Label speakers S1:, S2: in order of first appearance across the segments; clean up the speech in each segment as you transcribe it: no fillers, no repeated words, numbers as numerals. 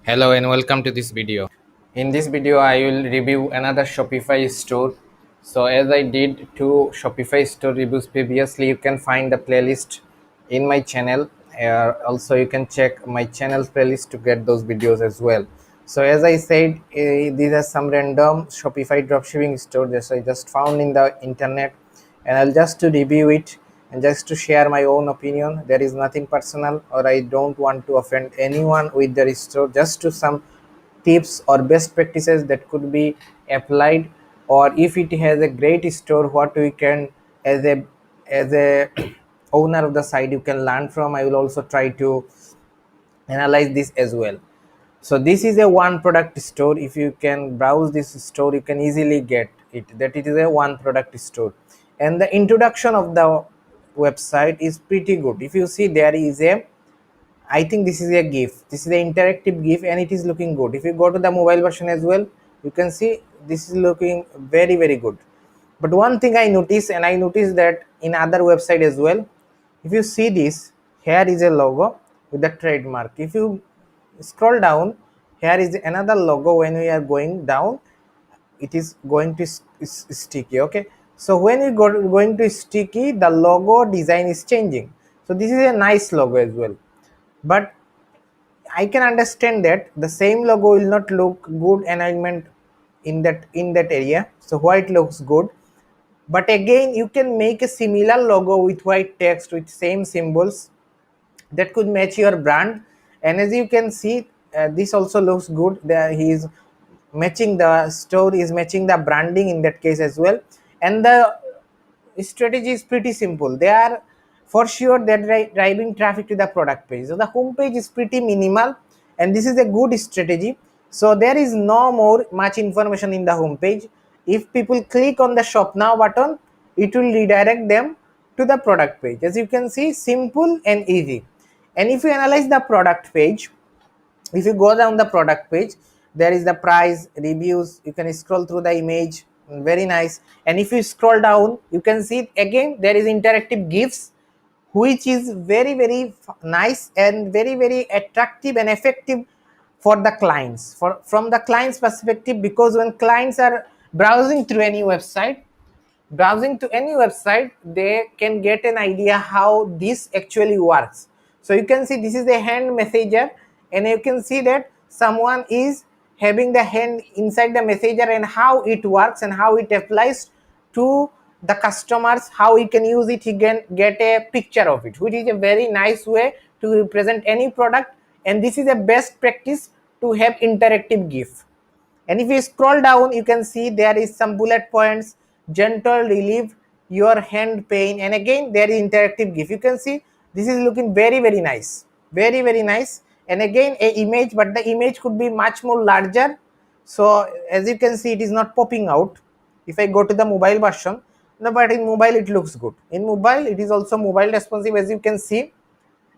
S1: Hello and welcome to this video. In this video, I will review another Shopify store. So as I did two Shopify store reviews previously, you can find the playlist in my channel. Also, you can check my channel's playlist to get those videos as well. So as I said, these are some random Shopify dropshipping store that I just found in the internet, and I'll just to review it and just to share my own opinion. There is nothing personal, or I don't want to offend anyone with the store. Just to some tips or best practices that could be applied, or if it has a great store, what we can as a owner of the site you can learn from. I will also try to analyze this as well. So this is a one product store. If you can browse this store, you can easily get it that it is a one product store, and the introduction of the website is pretty good. If you see, there is a, I think this is a GIF. This is an interactive GIF and it is looking good. If you go to the mobile version as well, you can see this is looking very, very good. But one thing I noticed, and I noticed that in other website as well, if you see this, here is a logo with the trademark. If you scroll down, here is another logo. When we are going down, it is going to sticky. Okay, so when we going to sticky, the logo design is changing. So this is a nice logo as well, but I can understand that the same logo will not look good alignment in that area. So white looks good, but again you can make a similar logo with white text with same symbols that could match your brand. And as you can see, this also looks good. There he is matching, the store is matching the branding in that case as well. And the strategy is pretty simple. They are for sure they're driving traffic to the product page. So the home page is pretty minimal, and this is a good strategy. So there is no more much information in the home page. If people click on the shop now button, it will redirect them to the product page. As you can see, simple and easy. And if you analyze the product page, if you go down the product page, there is the price, reviews, you can scroll through the image, very nice. And if you scroll down, you can see again there is interactive gifs, which is very, very nice and very, very attractive and effective for the clients, for from the client's perspective, because when clients are browsing to any website, they can get an idea how this actually works. So you can see this is a hand messenger, and you can see that someone is having the hand inside the messenger, and how it works and how it applies to the customers, how he can use it. He can get a picture of it, which is a very nice way to represent any product. And this is a best practice to have interactive gif. And if you scroll down, you can see there is some bullet points, gentle relieve your hand pain, and again there is interactive gif. You can see this is looking very, very nice, very, very nice. And again a image, but the image could be much more larger. So as you can see, it is not popping out. If I go to the mobile version, no, but in mobile it looks good. In mobile it is also mobile responsive. As you can see,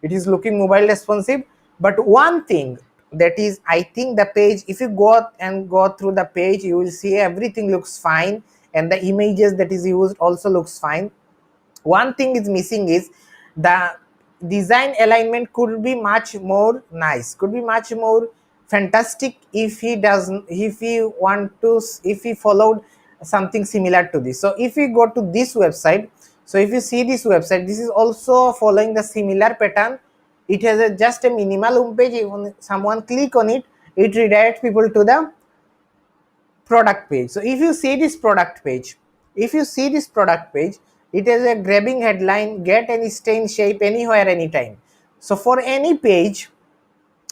S1: it is looking mobile responsive. But one thing that is, I think the page, if you go through the page, you will see everything looks fine, and the images that is used also looks fine. One thing is missing is the design alignment could be much more nice, could be much more fantastic if he doesn't, if he want to, if he followed something similar to this. So if you go to this website, so if you see this website, this is also following the similar pattern. It has just a minimal home page. Even someone click on it, it redirects people to the product page. So if you see this product page, it has a grabbing headline, get any stain shape anywhere anytime. So for any page,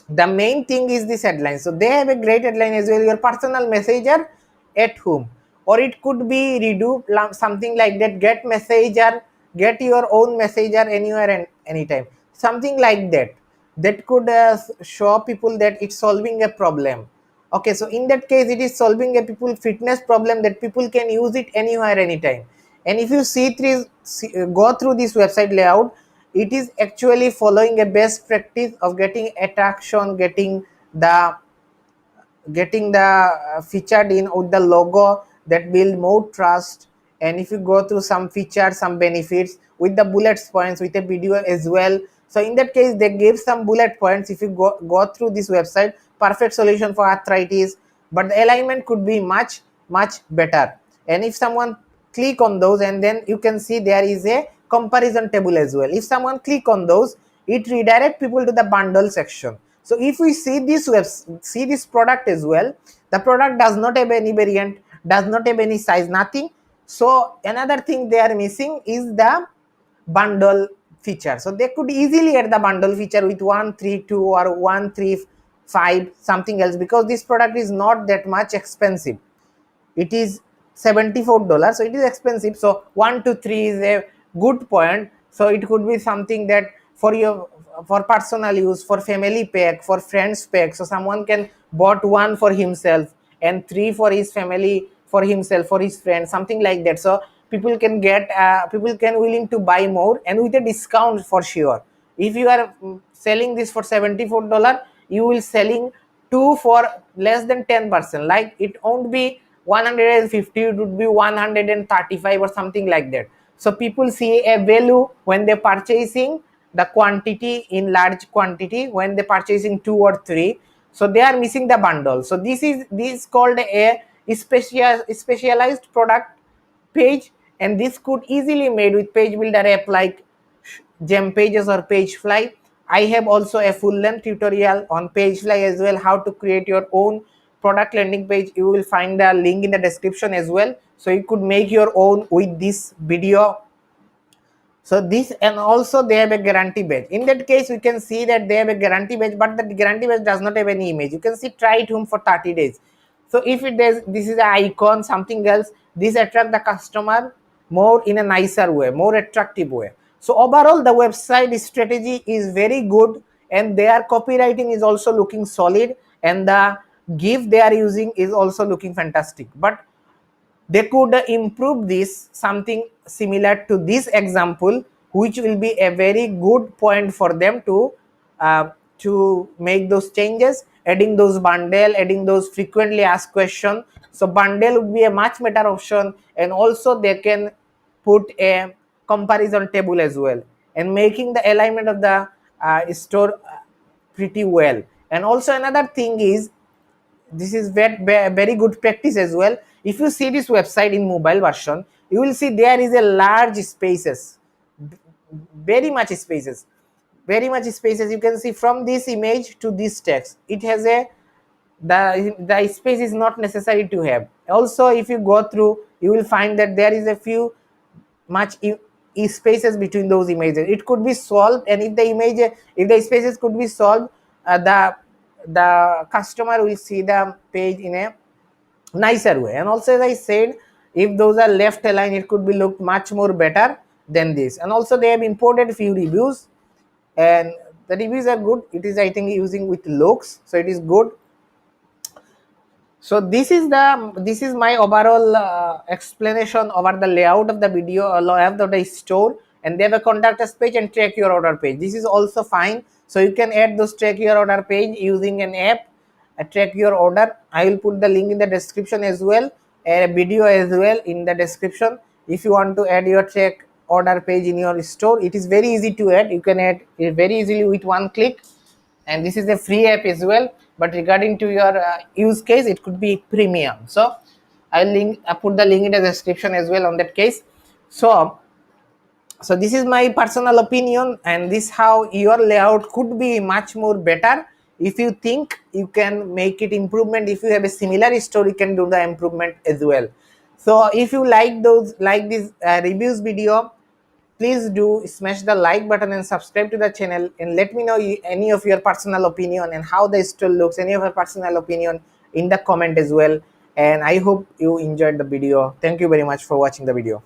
S1: the main thing is this headline. So they have a great headline as well, your personal messenger at home. Or it could be redo something like that, get messenger, get your own messenger anywhere and anytime, something like that. That could show people that it's solving a problem. Okay, so in that case, it is solving a people fitness problem, that people can use it anywhere anytime. And if you go through this website layout, it is actually following a best practice of getting attraction, getting the featured in with the logo that build more trust. And if you go through some features, some benefits with the bullet points, with a video as well, So in that case, they gave some bullet points. If you go through this website, perfect solution for arthritis, but the alignment could be much better. And if someone click on those, and then you can see there is a comparison table as well. If someone click on those, it redirect people to the bundle section. So if we see this product as well, the product does not have any variant, does not have any size, nothing. So another thing they are missing is the bundle feature. So they could easily add the bundle feature with 132 or 135 something else, because this product is not that much expensive. It is $74, so it is expensive. So 1 to 3 is a good point. So it could be something that for personal use, for family pack, for friends pack. So someone can bought one for himself and three for his family, for himself, for his friend, something like that. So people can willing to buy more and with a discount for sure. If you are selling this for $74, you will selling two for less than 10%. Like it won't be 150, it would be 135 or something like that. So people see a value when they're purchasing the quantity in large quantity, when they're purchasing two or three. So they are missing the bundle. So this called a specialized product page, and this could easily made with page builder app like gem pages or pagefly. I have also a full length tutorial on pagefly as well, how to create your own product landing page. You will find the link in the description as well, so you could make your own with this video. So this, and also they have a guarantee badge. In that case, we can see that they have a guarantee badge, but the guarantee badge does not have any image. You can see try it home for 30 days. So if it does, this is an icon, something else, this attract the customer more in a nicer way, more attractive way. So overall, the website strategy is very good, and their copywriting is also looking solid, and the GIF they are using is also looking fantastic. But they could improve this something similar to this example, which will be a very good point for them to make those changes, adding those bundle, adding those frequently asked question. So bundle would be a much better option, and also they can put a comparison table as well, and making the alignment of the store pretty well. And also another thing is, this is very good practice as well. If you see this website in mobile version, you will see there is a large spaces, very much spaces, very much spaces. You can see from this image to this text, it has a the space is not necessary to have. Also, if you go through, you will find that there is a few much spaces between those images. It could be solved, and if the spaces could be solved, the customer will see the page in a nicer way. And also, as I said, if those are left aligned, it could be looked much more better than this. And also they have imported few reviews, and the reviews are good. It is, I think, using with looks, so it is good. So this is my overall explanation over the layout of the video, layout of the store. And they have a contact us page and track your order page. This is also fine. So you can add those track your order page using an app, track your order. I will put the link in the description as well, a video as well in the description. If you want to add your track order page in your store, it is very easy to add. You can add it very easily with one click, and this is a free app as well. But regarding to your use case, it could be premium. So I put the link in the description as well on that case. So this is my personal opinion, and this how your layout could be much more better. If you think you can make it improvement, if you have a similar store, you can do the improvement as well. So if you like this reviews video, please do smash the like button and subscribe to the channel, and let me know any of your personal opinion and how the store looks, any of your personal opinion in the comment as well. And I hope you enjoyed the video. Thank you very much for watching the video.